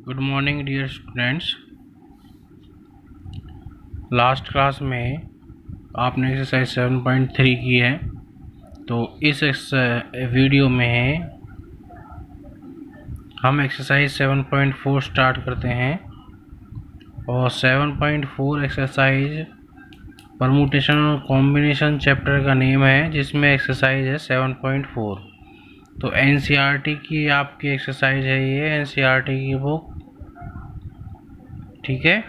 Good morning dear students. Last class में आपने exercise 7.3 की है, तो इस वीडियो में हम एक्सरसाइज 7.4 स्टार्ट करते हैं। और 7.4 एक्सरसाइज परमुटेशन और कॉम्बिनेशन चैप्टर का नेम है, जिसमें एक्सरसाइज है 7.4। तो एनसीईआरटी की आपकी एक्सरसाइज है ये, एनसीईआरटी की बुक, ठीक है।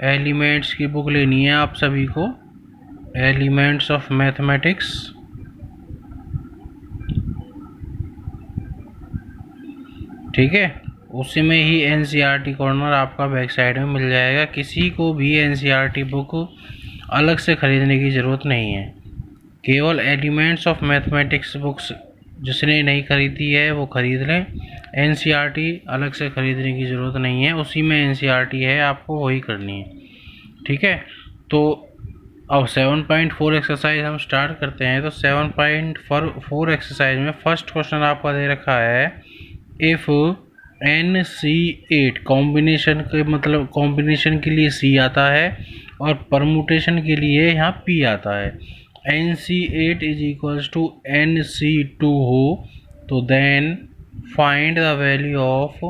एलिमेंट्स की बुक लेनी है आप सभी को, एलिमेंट्स ऑफ मैथमेटिक्स, ठीक है। उसी में ही एनसीईआरटी कॉर्नर आपका बैक साइड में मिल जाएगा। किसी को भी एनसीईआरटी बुक अलग से ख़रीदने की ज़रूरत नहीं है। केवल एलिमेंट्स ऑफ मैथमेटिक्स बुक्स जिसने नहीं खरीदी है वो ख़रीद लें। एनसीईआरटी अलग से ख़रीदने की ज़रूरत नहीं है, उसी में एनसीईआरटी है, आपको वही करनी है, ठीक है। तो अब 7.4 एक्सरसाइज हम स्टार्ट करते हैं। तो 7.4 एक्सरसाइज में फर्स्ट क्वेश्चन आपका दे रखा है, इफ़ NC8 कॉम्बिनेशन के मतलब कॉम्बिनेशन के लिए C आता है और परमुटेशन के लिए यहाँ P आता है। NC8 is equals to NC2 हो तो then find the value of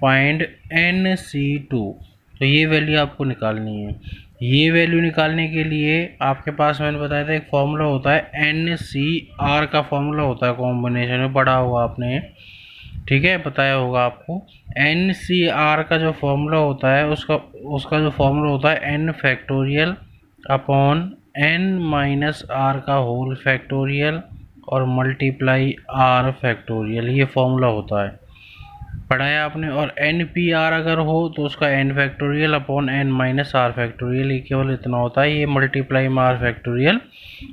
NC2। तो ये वैल्यू आपको निकालनी है। ये वैल्यू निकालने के लिए आपके पास मैंने बताया था एक फॉर्मूला होता है, NCR का फॉर्मूला होता है कॉम्बिनेशन में, पढ़ा होगा आपने, ठीक है, बताया होगा आपको। NCR का जो फॉर्मूला होता है उसका जो फॉर्मूला होता है n factorial upon n minus r का होल फैक्टोरियल और मल्टीप्लाई r फैक्टोरियल, ये फॉर्मूला होता है, पढ़ाया आपने। और NPR अगर हो तो उसका n factorial upon n minus r factorial, ये केवल इतना होता है, ये मल्टीप्लाई में r फैक्टोरियल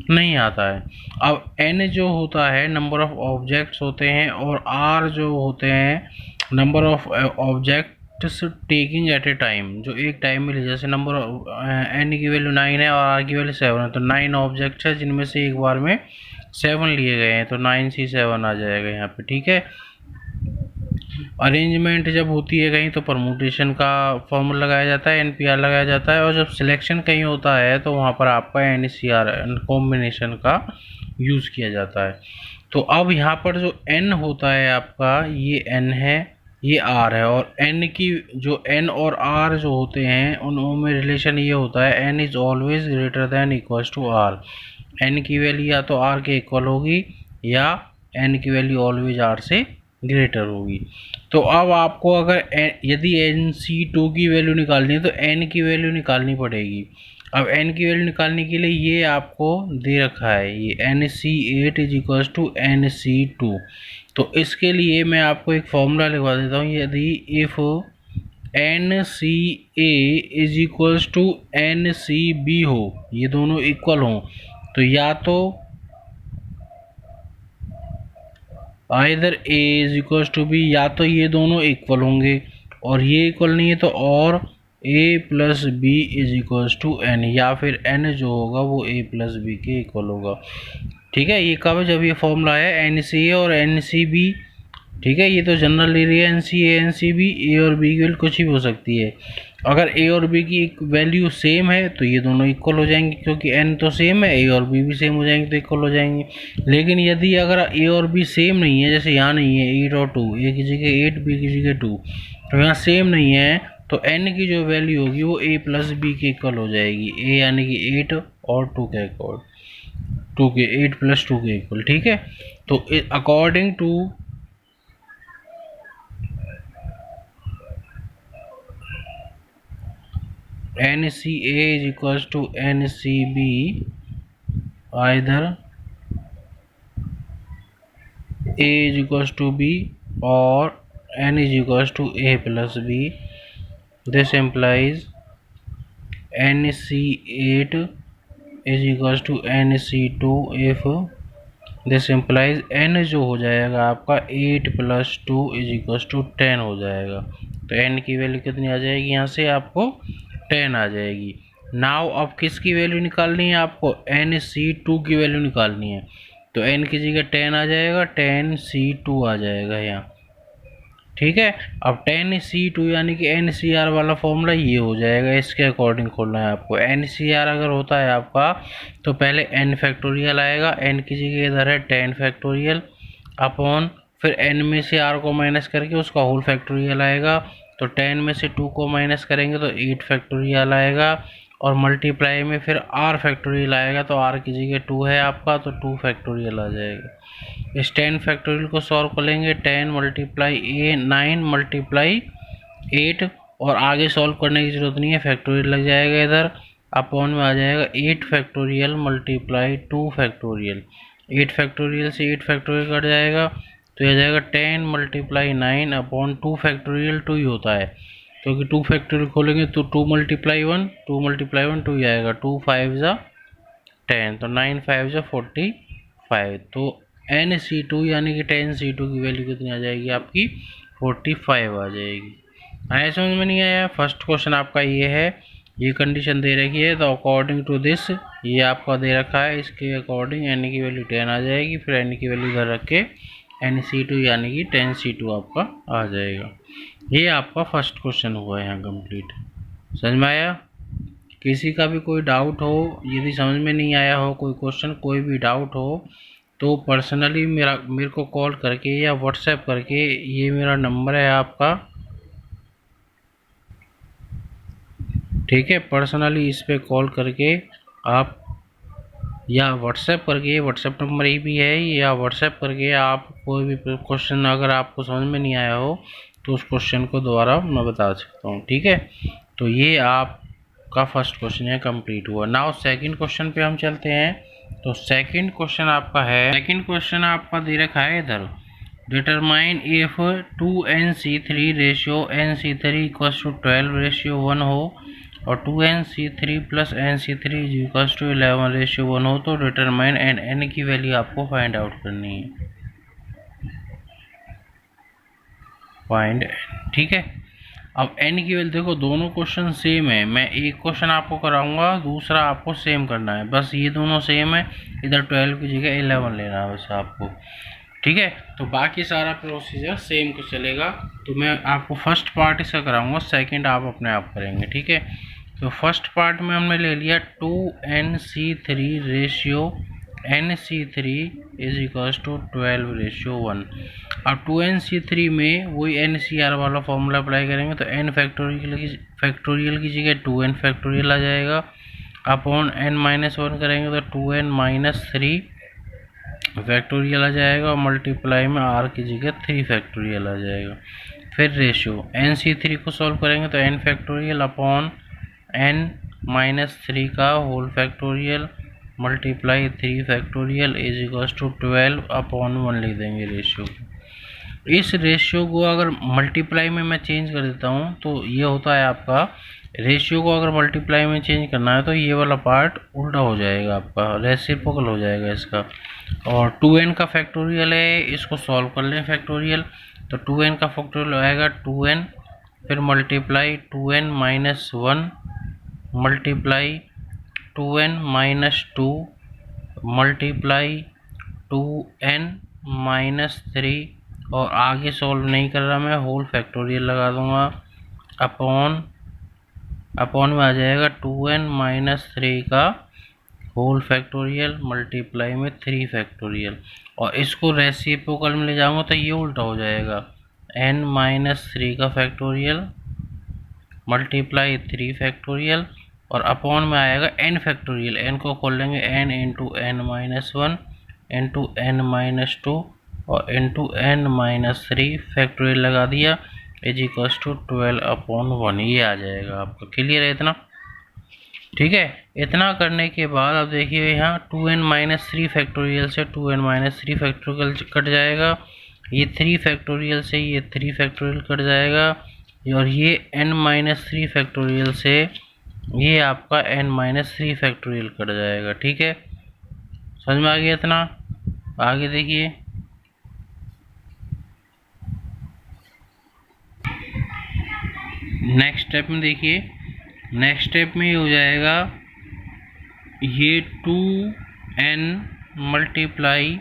नहीं आता है। अब n जो होता है नंबर ऑफ ऑब्जेक्ट्स होते हैं, और r जो होते हैं number of objects taking at A time, जो एक टाइम में ले, जैसे नंबर n की वैल्यू 9 है और r की वैल्यू 7 है, तो 9 ऑब्जेक्ट्स है जिनमें से एक बार में 7 लिए गए हैं, तो 9C7 आ जाएगा यहाँ पे, ठीक है। अरेंजमेंट जब होती है कहीं तो परमुटेशन का फॉर्मूला लगाया जाता है, NPR लगाया जाता है, और जब सिलेक्शन कहीं होता है तो वहाँ पर आपका NCR कॉम्बिनेशन का यूज़ किया जाता है। तो अब यहाँ पर जो n होता है आपका, ये n है, ये r है, और n की जो n और r जो होते हैं उनमें रिलेशन ये होता है, n is always greater than equals to r। n की वैल्यू या तो r के इक्वल होगी या n की वैल्यू ऑलवेज r से ग्रेटर होगी। तो अब आपको अगर यदि NC2 की वैल्यू निकालनी है तो n की वैल्यू निकालनी पड़ेगी। अब n की वैल्यू निकालने के लिए ये आपको दे रखा है, ये NC8 is equals to NC2। तो इसके लिए मैं आपको एक फॉर्मूला लिखवा देता हूँ, यदि if NCA is equals to NCB हो, ये दोनों इक्वल हों, तो या तो either A is equals to B, या तो ये दोनों इक्वल होंगे, और ये इक्वल नहीं है तो और A plus B is equals to N, या फिर N जो होगा वो A प्लस B के इक्वल होगा, ठीक है। ये कब, जब ये फॉर्मूला है NCA और NCB, ठीक है। ये तो जनरल ले रही है NCA NCB, A और B की वैल्यू कुछ भी हो सकती है। अगर A और B की वैल्यू सेम है तो ये दोनों इक्वल हो जाएंगे, क्योंकि n तो सेम है, A और B भी सेम हो जाएंगे तो इक्वल हो जाएंगे। लेकिन यदि अगर A और B सेम नहीं है, जैसे यहाँ नहीं है 8 और 2, A की जगह 8 B की जगह 2, तो यहाँ सेम नहीं है, तो n की जो वैल्यू होगी वो A प्लस B के इक्वल हो जाएगी। A यानी कि 8 और 2 के इक्वल, 8 प्लस 2 के इक्वल, ठीक है। तो according to NCA is equals to NCB, either A is equals to B or N is equals to A plus B. This implies NC8 is equals to NC2 if this implies N जो हो जाएगा आपका 8 plus 2 is equals to 10 हो जाएगा। तो N की value कितनी आ जाएगी, यहाँ से आपको 10 आ जाएगी। नाउ अब किसकी वैल्यू निकालनी है आपको, NC2 की वैल्यू निकालनी है। तो n की जगह 10 आ जाएगा, 10C2 आ जाएगा यहाँ, ठीक है। अब 10C2 यानी कि NCR वाला फॉर्मूला ये हो जाएगा, इसके अकॉर्डिंग खोलना है आपको। NCR अगर होता है आपका तो पहले n फैक्टोरियल आएगा, n की जगह इधर है 10 फैक्टोरियल अपॉन, फिर n में से r को माइनस करके उसका होल फैक्टोरियल आएगा, तो 10 में से 2 को माइनस करेंगे तो 8 फैक्टोरियल आएगा, और मल्टीप्लाई में फिर r फैक्टोरियल आएगा, तो r की जगह 2 है आपका तो 2 फैक्टोरियल आ जाएगा। इस 10 फैक्टोरियल को सॉल्व कर लेंगे, 10 मल्टीप्लाई 9 मल्टीप्लाई 8, और आगे सॉल्व करने की ज़रूरत नहीं है, फैक्टोरियल लग जाएगा इधर, अपॉन में आ जाएगा 8 फैक्टोरियल मल्टीप्लाई 2 फैक्टोरियल। 8 फैक्टोरियल से 8 फैक्टोरियल कट जाएगा तो यह जाएगा 10 मल्टीप्लाई 9 अपॉन 2 फैक्टोरियल 2 ही होता है, क्योंकि 2 फैक्टोरियल खोलेंगे तो 2 मल्टीप्लाई 1 2 ही आएगा, 2 5 ज़ा 10, तो 9 5 ज़ा 45, तो NC2 यानी कि 10C2 की वैल्यू कितनी आ जाएगी आपकी 45 आ जाएगी। आया समझ में नहीं आया? फर्स्ट क्वेश्चन आपका ये है, ये कंडीशन दे रखी है, तो अकॉर्डिंग टू दिस ये आपका दे रखा है, इसके अकॉर्डिंग n की वैल्यू 10 आ जाएगी, फिर n की वैल्यू इधर रख के NC2 यानी कि 10C2 आपका आ जाएगा। ये आपका फर्स्ट क्वेश्चन हुआ है यहाँ कंप्लीट। समझ में आया? किसी का भी कोई डाउट हो, यदि समझ में नहीं आया हो कोई क्वेश्चन, कोई भी डाउट हो तो पर्सनली मेरे को कॉल करके या व्हाट्सएप करके, ये मेरा नंबर है आपका, ठीक है, पर्सनली इस पे कॉल करके आप, या व्हाट्सएप करके, व्हाट्सएप नंबर ही भी है, या व्हाट्सएप करके आप कोई भी क्वेश्चन अगर आपको समझ में नहीं आया हो तो उस क्वेश्चन को दोबारा मैं बता सकता हूँ, ठीक है। तो ये आपका फर्स्ट क्वेश्चन है कंप्लीट हुआ। नाउ सेकंड क्वेश्चन पे हम चलते हैं। तो सेकंड क्वेश्चन आपका है, सेकंड क्वेश्चन आपका दे रखा है इधर, determine if 2NC3 ratio NC3 equals to 12 ratio 1 हो और 2NC3 plus NC3 equals to 11 ratio 1 हो, तो डिटरमाइन n की वैल्यू आपको फाइंड आउट करनी है, फाइंड n, ठीक है। अब n की वैल्यू देखो, दोनों क्वेश्चन सेम है, मैं एक क्वेश्चन आपको कराऊंगा, दूसरा आपको सेम करना है, बस ये दोनों सेम है, इधर 12 की जगह 11 लेना है बस आपको, ठीक है। तो बाकी सारा प्रोसीजर सेम को चलेगा। तो मैं आपको फर्स्ट पार्ट इसका कराऊंगा, सेकंड आप अपने आप करेंगे, ठीक है। तो फर्स्ट पार्ट में हमने ले लिया 2NC3 ratio NC3 is equals to 12 ratio 1। अब 2NC3 में वही NCR वाला फॉर्मूला अप्लाई करेंगे, तो n फैक्टोरियल की जगह 2n फैक्टोरियल आ जाएगा, अपॉन n-1 करेंगे तो 2n-3 फैक्टोरियल आ जाएगा, और मल्टीप्लाई में r की जगह 3 फैक्टोरियल आ जाएगा। फिर रेशियो NC3 को सॉल्व करेंगे तो n फैक्टोरियल अपॉन n-3 का whole factorial multiply 3 factorial is equals to 12 upon 1 लिख देंगे रेशियो को। इस रेशियो को अगर मल्टीप्लाई में मैं चेंज कर देता हूँ तो ये होता है आपका, रेशियो को अगर मल्टीप्लाई में चेंज करना है तो ये वाला पार्ट उल्टा हो जाएगा आपका, रेसिप्रोकल हो जाएगा इसका। और 2n का फैक्टोरियल है, इसको सॉल्व कर लें फैक्टोरियल, तो 2n का फैक्टोरियल आएगा 2n, फिर multiply 2n-1 multiply 2n-2 multiply 2n-3, और आगे सॉल्व नहीं कर रहा मैं, होल फैक्टोरियल लगा दूंगा, अपॉन में आ जाएगा 2n-3 का होल फैक्टोरियल मल्टीप्लाई में 3 फैक्टोरियल, और इसको रेसिप्रोकल में ले जाऊंगा तो ये उल्टा हो जाएगा, n-3 का फैक्टोरियल मल्टीप्लाई 3 फैक्टोरियल, और अपॉन में आएगा n फैक्टोरियल, n को खोल लेंगे n into n-1 into n-2 और इंटू n-3 फैक्टोरियल लगा दिया, इज इक्वल्स टू 12 अपॉन 1, ये आ जाएगा आपका। क्लियर है इतना? ठीक है। इतना करने के बाद अब देखिए यहाँ 2n-3 फैक्टोरियल से 2n-3 फैक्टोरियल कट जाएगा, ये 3 फैक्टोरियल से ये 3 फैक्टोरियल कट जाएगा, और ये n-3 फैक्टोरियल से ये आपका n-3 फैक्टोरियल कट जाएगा। ठीक है, समझ में आ गया इतना? आगे देखिए नेक्स्ट स्टेप में, देखिए नेक्स्ट स्टेप में ये हो जाएगा, ये 2n मल्टीप्लाई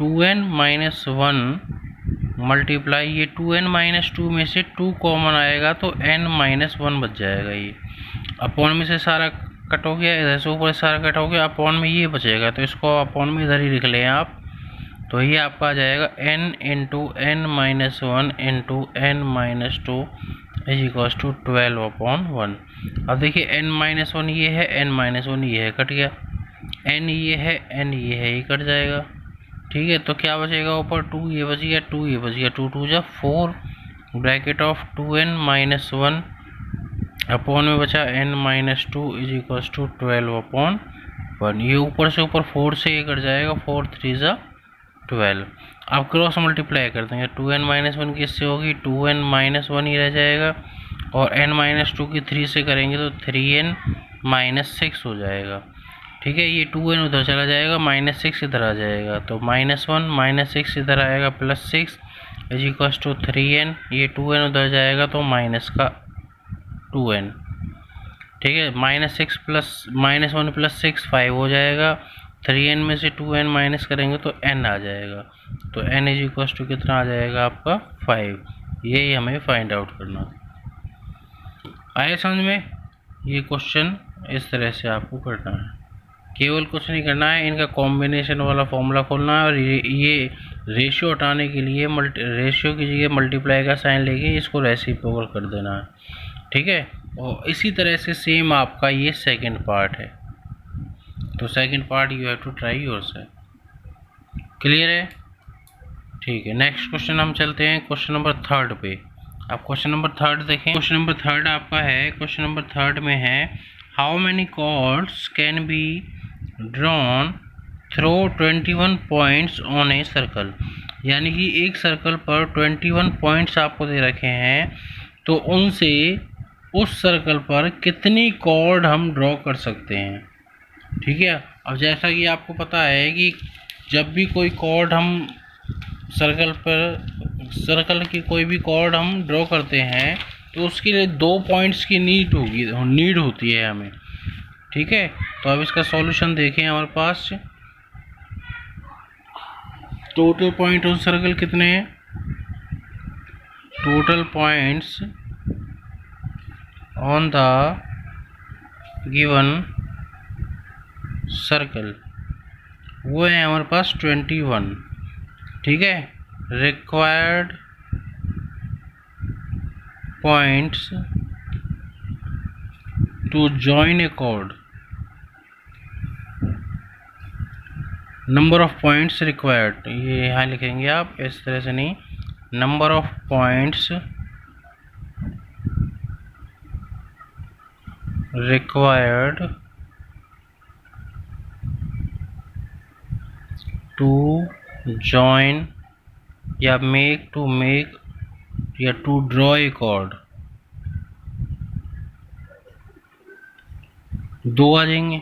2n-1 मल्टीप्लाई ये 2n-2 में से 2 कॉमन आएगा तो n-1 बच जाएगा। ये अपॉन में से सारा कट हो गया, इधर से ऊपर सारा कट हो गया, अपॉन में ये बचेगा तो इसको अपॉन में इधर ही लिख लें आप। तो ये आपका आ जाएगा n into n-1 into n-2 is equals to 12/1। अब देखिए n-1 ये है, n-1 ये है, कट गया, n ये है, n ये है, ये कट जाएगा। ठीक है, तो क्या बचेगा ऊपर 2 ये बच गया, 2 ये बच गया, 2 2 जा 4 ब्रैकेट ऑफ 2n-1 अपॉन में बचा n-2 इज इक्वल्स टू 12/1। ये ऊपर से ऊपर 4 से ये कट जाएगा, 4 3 जा 12। अब क्रॉस मल्टीप्लाई कर देंगे, 2n-1 की इससे होगी 2n-1 ही रह जाएगा, और n-2 की 3 से करेंगे तो 3n-6 हो जाएगा। ठीक है, ये 2n उधर चला जाएगा, -6 इधर आ जाएगा, तो -1 -6 इधर आएगा, +6 इज इक्वल टू 3n। ये 2n उधर जाएगा तो माइनस का 2n। ठीक है, -6 प्लस -1 + 6 5 हो जाएगा, 3n में से 2n माइनस करेंगे तो n आ जाएगा, तो n इज इक्वल टू कितना आ जाएगा आपका 5। यही हमें फाइंड आउट करना है। आए समझ में? ये क्वेश्चन इस तरह से आपको करना है, केवल कुछ नहीं करना है, इनका कॉम्बिनेशन वाला फॉर्मूला खोलना है, और ये रेशियो हटाने के लिए रेशियो की जगह मल्टीप्लाई का साइन लेके इसको रेसिप्रोकल कर देना है। ठीक है, और इसी तरह से सेम आपका ये सेकंड पार्ट है, तो second part you have to try yourself. Clear है? ठीक है, नेक्स्ट क्वेश्चन हम चलते हैं क्वेश्चन नंबर 3 पे। आप क्वेश्चन नंबर 3 देखें। क्वेश्चन नंबर 3 आपका है, क्वेश्चन नंबर 3 में है how many chords can be drawn through 21 points on a circle. यानी कि एक सर्कल पर 21 पॉइंट्स आपको दे रखे हैं, तो उनसे उस सर्कल पर कितनी कॉर्ड हम ड्रॉ कर सकते हैं। ठीक है, अब जैसा कि आपको पता है कि जब भी कोई कॉर्ड हम सर्कल की कोई भी कॉर्ड हम ड्रॉ करते हैं तो उसके लिए 2 पॉइंट्स की नीड होती है हमें। ठीक है, तो अब इसका सॉल्यूशन देखें। हमारे पास टोटल पॉइंट ऑन सर्कल कितने हैं? Total points on the given circle वो है हमारे पास 21। ठीक है, required points to join a chord, number of points required, ये यहाँ लिखेंगे आप, इस तरह से नहीं, number of points required to join या मेक या टू ड्रॉ ए कॉर्ड, 2 आ जाएंगे।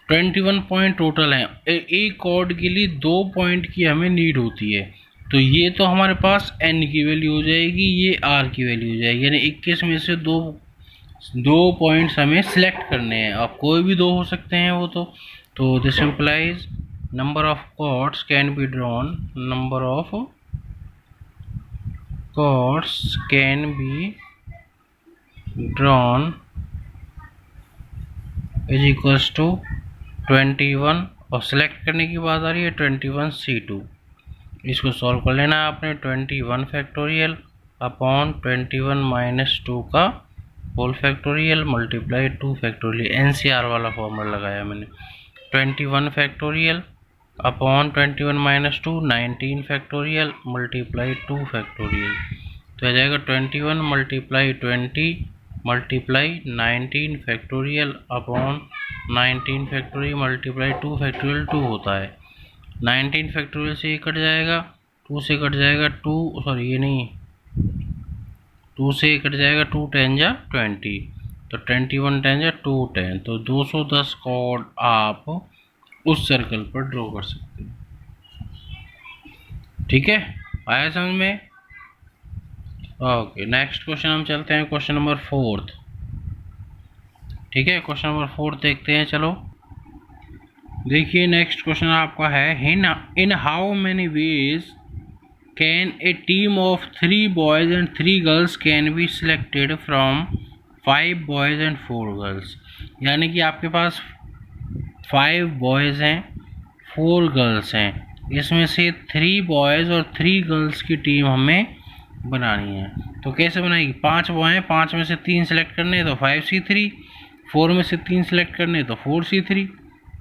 21 पॉइंट टोटल हैं, एक कॉर्ड के लिए 2 पॉइंट की हमें नीड होती है, तो ये तो हमारे पास n की वैल्यू हो जाएगी, ये r की वैल्यू हो जाएगी, यानी 21 में से दो पॉइंट्स हमें सिलेक्ट करने हैं। अब कोई भी 2 हो सकते हैं वो तो this implies number of chords can be drawn, number of chords can be drawn is equals to 21, और सिलेक्ट करने की बात आ रही है 21C2। इसको सॉल्व कर लेना है आपने, 21 फैक्टोरियल अपॉन 21 - 2 का whole factorial multiply 2 factorial, NCR वाला फॉर्मूला लगाया मैंने। 21 फैक्टोरियल अपॉन 21 - 2 19 फैक्टोरियल मल्टीप्लाई 2 फैक्टोरियल, तो आ जाएगा 21 × 20 multiply 19 factorial upon 19 factorial multiply 2 factorial 2 होता है। 19 फैक्टोरियल से ये कट जाएगा, 2 से कट जाएगा 2, सॉरी ये नहीं, 2 से कट जाएगा 2 10 जा 20, तो 21 10 जा 210, तो 210 कॉर्ड आप उस सर्कल पर ड्रॉ कर सकते हैं। ठीक है, आया समझ में? ओके, नेक्स्ट क्वेश्चन हम चलते हैं क्वेश्चन नंबर 4। ठीक है, क्वेश्चन नंबर 4 देखते हैं। चलो देखिए, नेक्स्ट क्वेश्चन आपका है in how many ways can a team of 3 boys and 3 girls can be selected from 5 boys and 4 girls. यानी कि आपके पास 5 बॉयज़ हैं, 4 गर्ल्स हैं, इसमें से 3 बॉयज़ और 3 गर्ल्स की टीम हमें बनानी है। तो कैसे बनाएगी? 5 बॉय हैं, 5 में से 3 सेलेक्ट करने तो 5C3, 4 में से 3 सेलेक्ट करने तो 4C3,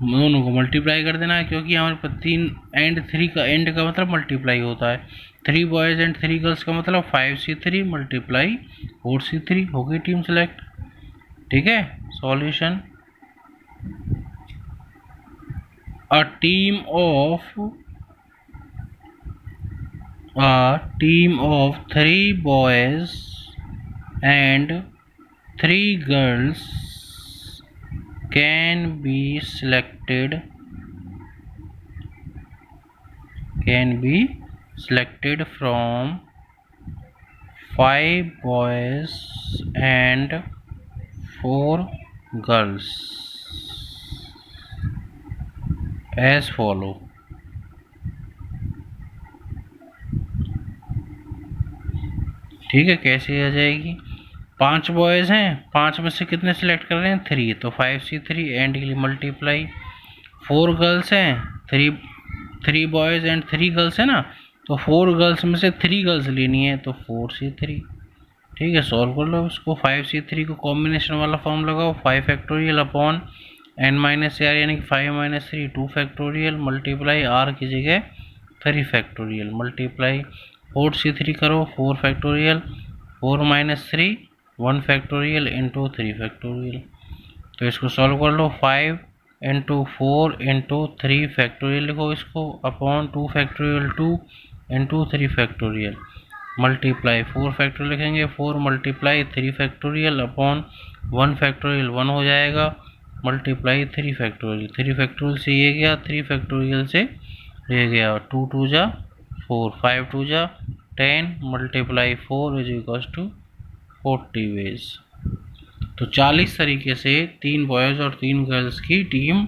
दोनों को मल्टीप्लाई कर देना है, क्योंकि हमारे पास 3 एंड 3 का एंड का मतलब मल्टीप्लाई होता है। 3 बॉयज़ एंड 3 गर्ल्स का मतलब 5C3 मल्टीप्लाई 4C3, हो गई टीम सेलेक्ट। ठीक है, solution a team of 3 boys and 3 girls can be selected from 5 boys and 4 girls as follow। ठीक है, कैसे आ जाएगी? 5 बॉयज़ हैं, 5 में से कितने सेलेक्ट कर रहे हैं? 3, तो 5C3 एंड के लिए मल्टीप्लाई। 4 गर्ल्स हैं, 3 बॉयज़ एंड 3 गर्ल्स है ना, तो 4 गर्ल्स में से 3 गर्ल्स लेनी है, तो 4C3। ठीक है, सॉल्व कर लो इसको। 5C3 को कॉम्बिनेशन वाला फॉर्म लगाओ, 5 factorial upon n minus r, यानी कि 5 माइनस 3 2 फैक्टोरियल मल्टीप्लाई r की जगह 3 फैक्टोरियल मल्टीप्लाई 4C3 करो, 4 factorial, 4 minus 3 1 factorial into 3 factorial. तो इसको सॉल्व कर लो। 5 इंटू 4 इंटू 3 फैक्टोरियल लिखो इसको, upon 2 factorial 2 into 3 factorial multiply 4 factorial लिखेंगे, 4 मल्टीप्लाई 3 फैक्टोरियल अपॉन 1 फैक्टोरियल 1 हो जाएगा, मल्टीप्लाई 3 फैक्टोरियल, 3 फैक्टोरियल से ये गया, 3 फैक्टोरियल से ये गया, 2 2 जा 4, 5 2 जा 10 multiply 4 is equals to 40 ways. तो 40 तरीके से 3 बॉयज़ और 3 गर्ल्स की टीम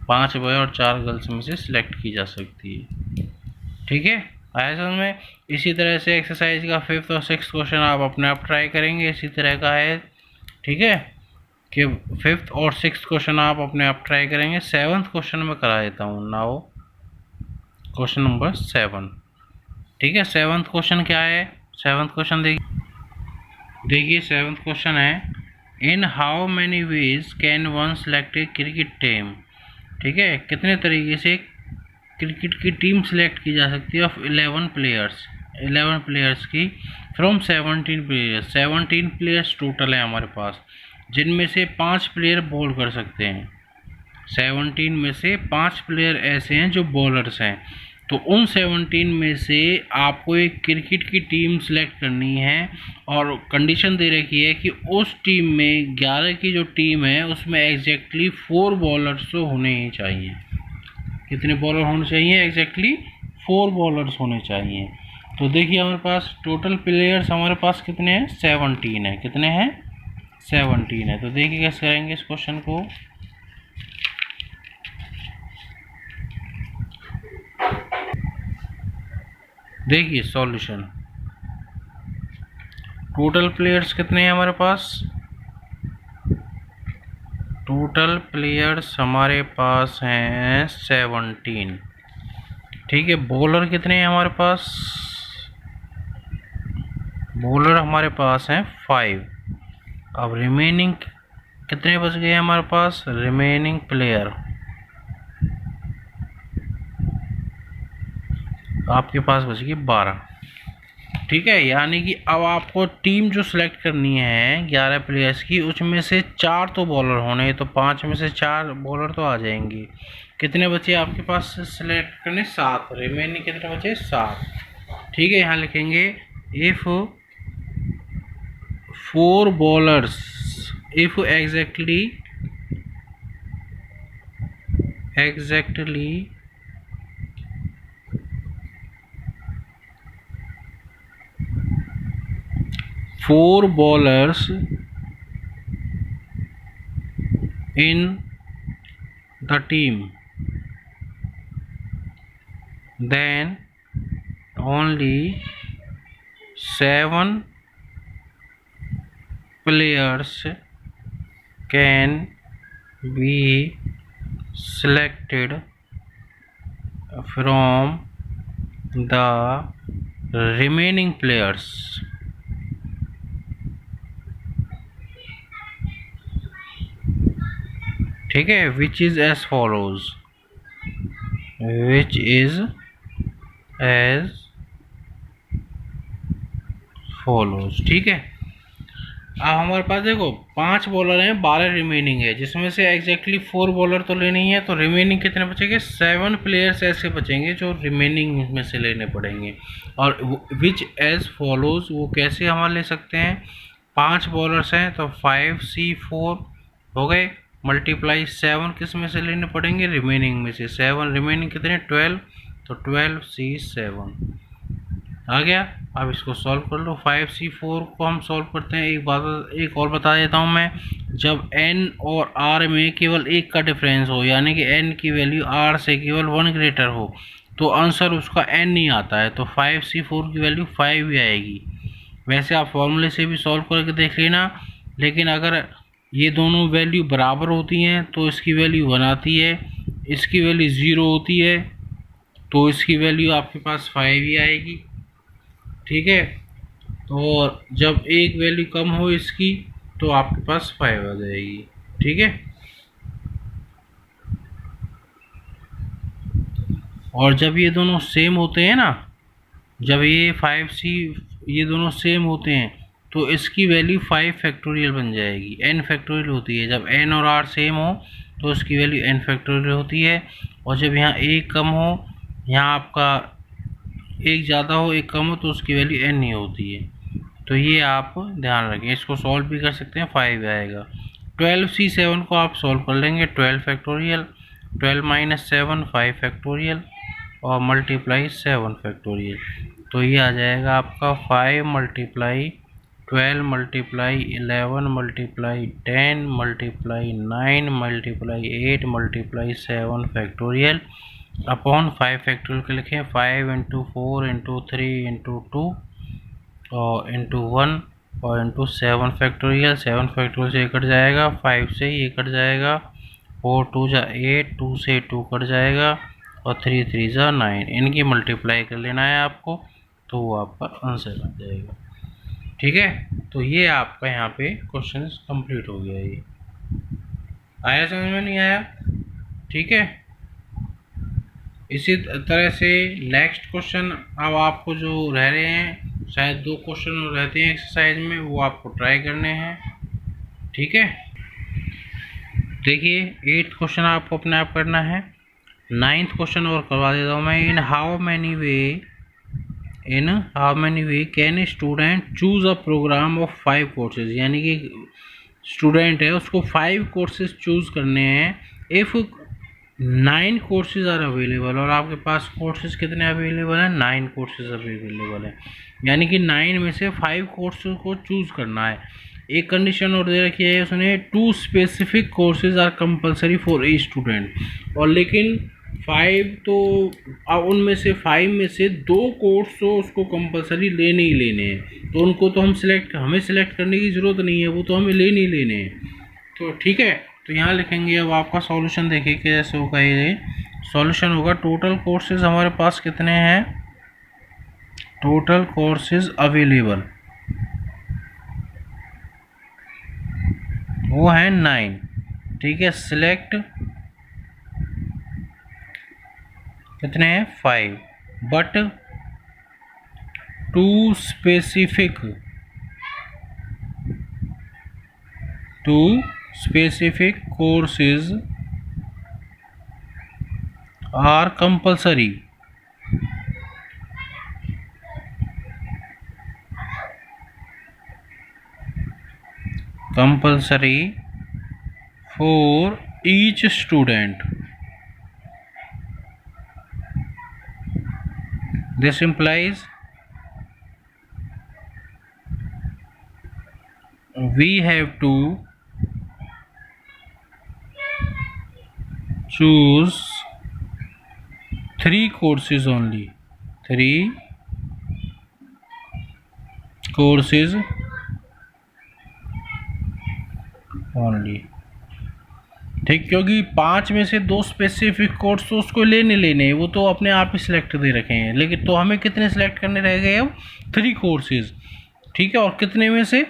5 बॉय और 4 गर्ल्स में से सिलेक्ट की जा सकती है। ठीक है, आया समझ में? इसी तरह से एक्सरसाइज का 5th और 6th क्वेश्चन आप अपने आप ट्राई करेंगे, इसी तरह का है। ठीक है, कि 5th और 6th क्वेश्चन आप अपने आप ट्राई करेंगे। 7th क्वेश्चन में करा देता हूँ नाउ, क्वेश्चन नंबर 7। ठीक है, 7th क्वेश्चन क्या है? 7th क्वेश्चन देखिए 7th क्वेश्चन है, इन how many ways can one select A cricket team. ठीक है, कितने तरीके से क्रिकेट की टीम सेलेक्ट की जा सकती है ऑफ 11 प्लेयर्स की फ्रॉम 17 प्लेयर्स। 17 प्लेयर्स टोटल है हमारे पास, जिनमें से 5 प्लेयर बॉल कर सकते हैं। 17 में से 5 प्लेयर ऐसे हैं जो बॉलर्स हैं, तो उन 17 में से आपको एक क्रिकेट की टीम सेलेक्ट करनी है, और कंडीशन दे रखी है कि उस टीम में 11 की जो टीम है उसमें एग्जैक्टली 4 बॉलर्स तो होने ही चाहिए। कितने बॉलर होने चाहिए? एग्जैक्टली 4 बॉलर्स होने चाहिए। तो देखिए हमारे पास टोटल प्लेयर्स हमारे पास कितने हैं? 17 है। कितने हैं? 17 है। तो देखिए कैसे करेंगे इस क्वेश्चन को। देखिए सॉल्यूशन, टोटल प्लेयर्स कितने हैं हमारे पास? टोटल प्लेयर्स हमारे पास हैं 17। ठीक है, बॉलर कितने हैं हमारे पास? बॉलर हमारे पास हैं 5। अब रिमेनिंग कितने बच गए हमारे पास? रिमेनिंग प्लेयर आपके पास बच गई 12। ठीक है, यानी कि अब आपको टीम जो सिलेक्ट करनी है 11 प्लेयर्स की, उसमें से 4 तो बॉलर होने, तो 5 में से 4 बॉलर तो आ जाएंगे। कितने बचे आपके पास सिलेक्ट करने? 7। रिमेनिंग कितने बचे? 7। ठीक है, यहाँ लिखेंगे if 4 bowlers, if exactly 4 bowlers in the team, then only 7 players can be selected from the remaining players. ठीक है, which is as follows, which is as follows। ठीक है, अब हमारे पास देखो 5 बॉलर हैं, 12 रिमेनिंग है, जिसमें से एग्जैक्टली 4 बॉलर तो लेने ही है, तो रिमेनिंग कितने बचेंगे? 7 प्लेयर्स ऐसे बचेंगे जो रिमेनिंग में से लेने पड़ेंगे। और विच एज फॉलोज वो कैसे हम ले सकते हैं? 5 बॉलर्स हैं तो 5C4 हो गए, मल्टीप्लाई 7 किस में से लेने पड़ेंगे? रिमेनिंग में से। 7 रिमेनिंग कितने? 12, तो 12C7 आ गया। अब इसको सॉल्व कर लो। 5C4 को हम सॉल्व करते हैं। एक और बता देता हूँ मैं, जब n और r में केवल 1 का डिफरेंस हो, यानी कि n की वैल्यू r से केवल 1 ग्रेटर हो, तो आंसर उसका n नहीं आता है, तो 5C4 की वैल्यू 5 ही आएगी। वैसे आप फॉर्मूले से भी सॉल्व करके देख लेना, लेकिन अगर ये दोनों वैल्यू बराबर होती हैं तो इसकी वैल्यू 1 आती है, इसकी वैल्यू 0 होती है तो इसकी वैल्यू आपके पास 5 ही आएगी। ठीक है, और जब एक वैल्यू कम हो इसकी तो आपके पास 5 आ जाएगी। ठीक है, और जब ये दोनों सेम होते हैं ना, जब ये 5C ये दोनों सेम होते हैं तो इसकी वैल्यू 5 फैक्टोरियल बन जाएगी। n फैक्टोरियल होती है, जब n और r सेम हो तो उसकी वैल्यू n फैक्टोरियल होती है। और जब यहाँ एक कम हो, यहाँ आपका एक ज़्यादा हो एक कम हो, तो उसकी वैल्यू n ही होती है। तो ये आप ध्यान रखें। इसको सॉल्व भी कर सकते हैं, 5 आएगा। 12C7 को आप सॉल्व कर लेंगे, 12 फैक्टोरियल, 12 माइनस 7 5 फैक्टोरियल और मल्टीप्लाई 7 फैक्टोरियल, तो ये आ जाएगा आपका 5 multiply 12 multiply 11 multiply 10 multiply 9 multiply 8 multiply 7 factorial upon 5 factorial के लिखें 5 इंटू 4 इंटू 3 इंटू 2 और इंटू 1 और इंटू 7 फैक्टोरियल। 7 फैक्टोरियल से कट जाएगा, 5 से ये कट जाएगा, 4 2 जा 8, 2 से 2 कट जाएगा और 3 3 जा 9। इनकी मल्टीप्लाई कर लेना है आपको, तो वो आपका आंसर आ जाएगा। ठीक है, तो ये आपका यहाँ पे क्वेश्चन कंप्लीट हो गया। ये आया समझ में? नहीं आया? ठीक है, इसी तरह से नेक्स्ट क्वेश्चन अब आपको जो रह रहे हैं, शायद 2 क्वेश्चन रहते हैं एक्सरसाइज में, वो आपको ट्राई करने हैं। ठीक है, देखिए 8th क्वेश्चन आपको अपने आप करना है। 9th क्वेश्चन और करवा देता हूँ मैं। In how many ways can student choose a program of 5 courses, यानी कि स्टूडेंट है उसको 5 कोर्सेज चूज करने हैं। इफ़ 9 कोर्सेज आर अवेलेबल, और आपके पास कोर्सेज कितने अवेलेबल हैं? 9 कोर्सेज अवेलेबल हैं, यानी कि 9 में से 5 कोर्सेज को चूज़ करना है। एक कंडीशन और दे रखी है उसने, 2 specific courses are compulsory for a student, और लेकिन 5 तो अब उनमें से 5 में से 2 कोर्स तो उसको कंपलसरी लेने ही लेने हैं, तो उनको तो हमें सिलेक्ट करने की ज़रूरत नहीं है, वो तो हमें लेने ही लेने हैं। तो ठीक है, तो यहाँ लिखेंगे। अब आपका सॉल्यूशन देखिए कैसे होगा। ये सॉल्यूशन होगा, टोटल कोर्सेज हमारे पास कितने हैं? टोटल कोर्सेज अवेलेबल वो है 9। ठीक है, सिलेक्ट कितने हैं? 5, but 2 specific courses are compulsory for each student. This implies we have to choose 3 courses only, 3 courses only, ठीक, क्योंकि 5 में से 2 स्पेसिफिक कोर्स तो उसको लेने हैं, वो तो अपने आप ही सिलेक्ट दे रखे हैं, लेकिन तो हमें कितने सिलेक्ट करने रह गए अब 3 कोर्सेज, ठीक है। और कितने में से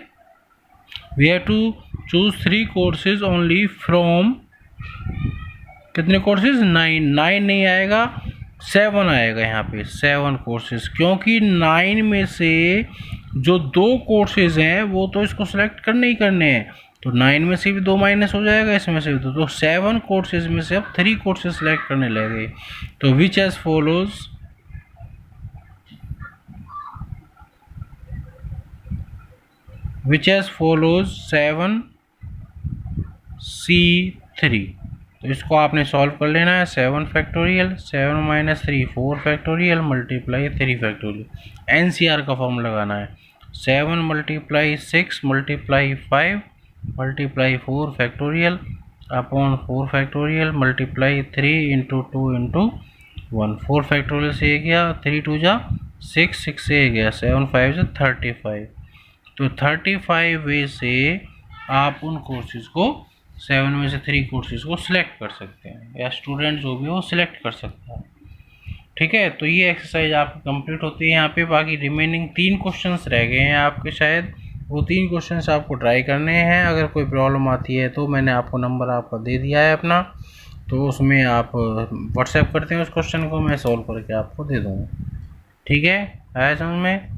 we have to choose 3 courses only from, कितने कोर्सेज 9 नहीं आएगा 7 आएगा यहाँ पे 7 कोर्सेज, क्योंकि 9 में से जो 2 कोर्सेज हैं वो तो इसको सिलेक्ट करने ही करने हैं, तो 9 में से भी 2 माइनस हो जाएगा, इसमें से भी तो 7 कोर्सेज में से अब 3 कोर्सेज सिलेक्ट करने लगे। तो विच एज फॉलोज, विच एज फॉलोज 7C3, तो इसको आपने सॉल्व कर लेना है। 7 factorial 7 minus 3 4 factorial multiply 3 factorial, NCR का फॉर्म लगाना है। 7 multiply 6 multiply 5 multiply 4 factorial upon 4 factorial multiply 3 into 2 into 1, 4 factorial से ये गया 3 2 जा 6 6 से ये गया 7 5 से 35, तो 35 वे से आप उन कोर्सेज को 7 में से 3 कोर्सेज को सिलेक्ट कर सकते हैं, या स्टूडेंट जो भी हो सिलेक्ट कर सकता है, ठीक है। तो ये एक्सरसाइज आपकी कंप्लीट होती है यहाँ पे। बाकी रिमेनिंग 3 क्वेश्चंस रह गए हैं आपके, शायद वो 3 क्वेश्चंस आपको ट्राई करने हैं। अगर कोई प्रॉब्लम आती है तो मैंने आपको नंबर आपका दे दिया है अपना, तो उसमें आप व्हाट्सएप करते हैं उस क्वेश्चन को, मैं सॉल्व करके आपको दे दूँगा, ठीक है। आया समझ में?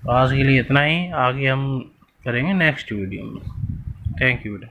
आज के लिए इतना ही, आगे हम करेंगे नेक्स्ट वीडियो में। थैंक यू बेटा।